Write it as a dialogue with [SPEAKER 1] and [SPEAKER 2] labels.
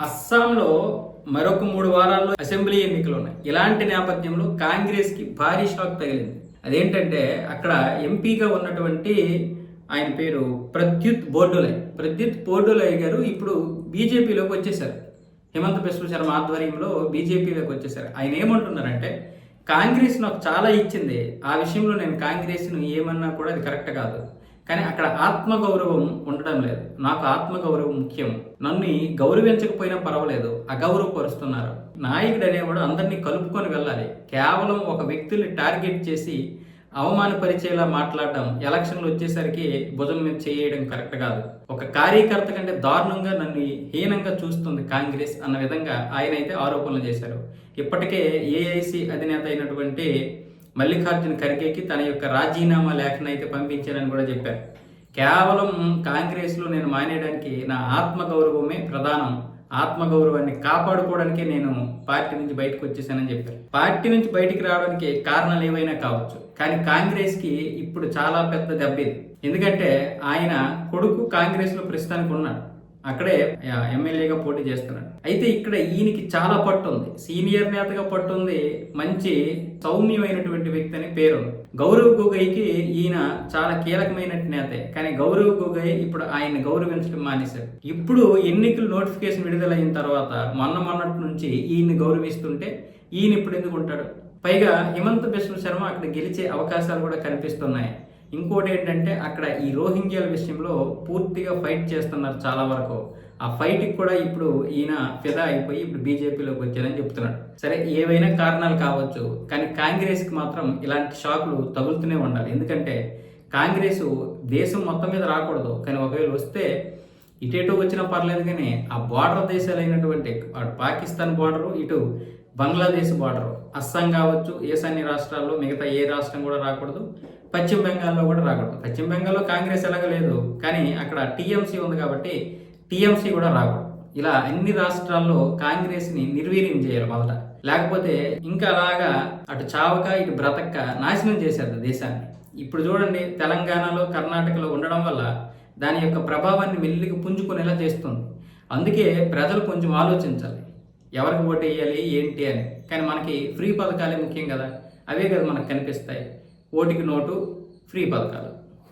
[SPEAKER 1] అస్సాంలో మరొక 3 వారాల్లో అసెంబ్లీ ఎన్నికలు ఉన్నాయి. ఇలాంటి నేపథ్యంలో కాంగ్రెస్కి భారీ షాక్ తగిలింది. అదేంటంటే అక్కడ ఎంపీగా ఉన్నటువంటి ఆయన పేరు ప్రద్యుత్ బోర్డోలై గారు ఇప్పుడు బీజేపీలోకి వచ్చేసారు. హిమంత బిశ్వ శర్మ ఆధ్వర్యంలో బీజేపీలోకి వచ్చేసారు. ఆయన ఏమంటున్నారంటే కాంగ్రెస్ నాకు చాలా ఇచ్చింది, ఆ విషయంలో నేను కాంగ్రెస్ను ఏమన్నా కూడా అది కరెక్ట్ కాదు, కానీ అక్కడ ఆత్మగౌరవం ఉండడం లేదు. నాకు ఆత్మగౌరవం ముఖ్యం, నన్ను గౌరవించకపోయినా పర్వాలేదు, అగౌరవపరుస్తున్నారు. నాయకుడు అనేవాడు అందరినీ కలుపుకొని వెళ్ళాలి. కేవలం ఒక వ్యక్తిని టార్గెట్ చేసి అవమానపరిచేలా మాట్లాడడం, ఎలక్షన్లు వచ్చేసరికి భుజం మీద చేయడం కరెక్ట్ కాదు. ఒక కార్యకర్త కంటే దారుణంగా నన్ను హీనంగా చూస్తుంది కాంగ్రెస్ అన్న విధంగా ఆయన అయితే ఆరోపణలు చేశారు. ఇప్పటికే ఏఐసి అధినేత అయినటువంటి మల్లికార్జున ఖర్గేకి తన యొక్క రాజీనామా లేఖను అయితే పంపించానని కూడా చెప్పారు. కేవలం కాంగ్రెస్లో నేను మానేయడానికి నా ఆత్మగౌరవమే ప్రధానం, ఆత్మగౌరవాన్ని కాపాడుకోవడానికే నేను పార్టీ నుంచి బయటకు వచ్చేసానని చెప్పారు. పార్టీ నుంచి బయటికి రావడానికి కారణాలు ఏవైనా కావచ్చు, కానీ కాంగ్రెస్కి ఇప్పుడు చాలా పెద్ద దెబ్బ ఇది. ఎందుకంటే ఆయన కొడుకు కాంగ్రెస్లో ప్రస్తుతానికి ఉన్నాడు, అక్కడే ఎమ్మెల్యేగా పోటీ చేస్తున్నాడు. అయితే ఇక్కడ ఈయనకి చాలా పట్టు ఉంది, సీనియర్ నేతగా పట్టు ఉంది, మంచి సౌమ్యమైనటువంటి వ్యక్తి అని పేరు. గౌరవ్ గొగోయ్కి ఈయన చాలా కీలకమైన నేతే, కానీ గౌరవ్ గొగోయ్ ఇప్పుడు ఆయన గౌరవించడం మానేశారు. ఇప్పుడు ఎన్నికలు నోటిఫికేషన్ విడుదలైన తర్వాత మొన్నటి నుంచి ఈయన్ని గౌరవిస్తుంటే ఈయన ఇప్పుడు ఎందుకు ఉంటాడు? పైగా హిమంత బిశ్వ శర్మ అక్కడ గెలిచే అవకాశాలు కూడా కనిపిస్తున్నాయి. ఇంకోటి ఏంటంటే అక్కడ ఈ రోహింగ్యాల విషయంలో పూర్తిగా ఫైట్ చేస్తున్నారు చాలా వరకు. ఆ ఫైట్కి కూడా ఇప్పుడు ఈయన ఫిదా అయిపోయి ఇప్పుడు బీజేపీలోకి వచ్చారని చెప్తున్నాడు. సరే, ఏవైనా కారణాలు కావచ్చు, కానీ కాంగ్రెస్కి మాత్రం ఇలాంటి షాకులు తగులుతూనే ఉండాలి. ఎందుకంటే కాంగ్రెస్ దేశం మొత్తం మీద రాకూడదు, కానీ ఒకవేళ వస్తే ఇటేటో వచ్చినా పర్లేదు, కానీ ఆ బార్డర్ దేశాలైనటువంటి అటు పాకిస్తాన్ బార్డరు, ఇటు బంగ్లాదేశ్ బార్డరు, అస్సాం కావచ్చు, ఈశాన్య రాష్ట్రాల్లో మిగతా ఏ రాష్ట్రం కూడా రాకూడదు, పశ్చిమ బెంగాల్లో కూడా రాకూడదు. పశ్చిమ బెంగాల్లో కాంగ్రెస్ ఎలాగ లేదు, కానీ అక్కడ టీఎంసీ ఉంది కాబట్టి టీఎంసీ కూడా రాకూడదు. ఇలా అన్ని రాష్ట్రాల్లో కాంగ్రెస్ని నిర్వీర్యం చేయాలి మొదట, లేకపోతే ఇంకా అలాగా అటు చావక ఇటు బ్రతక్క నాశనం చేశారు దేశాన్ని. ఇప్పుడు చూడండి, తెలంగాణలో కర్ణాటకలో ఉండడం వల్ల దాని యొక్క ప్రభావాన్ని మెల్లిగా పుంజుకునేలా చేస్తుంది. అందుకే ప్రజలు కొంచెం ఆలోచించాలి, ఎవరికి ఓటు వేయాలి ఏంటి అని. కానీ మనకి ఫ్రీ పథకాలే ముఖ్యం కదా, అవే కదా మనకు కనిపిస్తాయి. ఓటుకి నోటు, ఫ్రీ పథకాలు.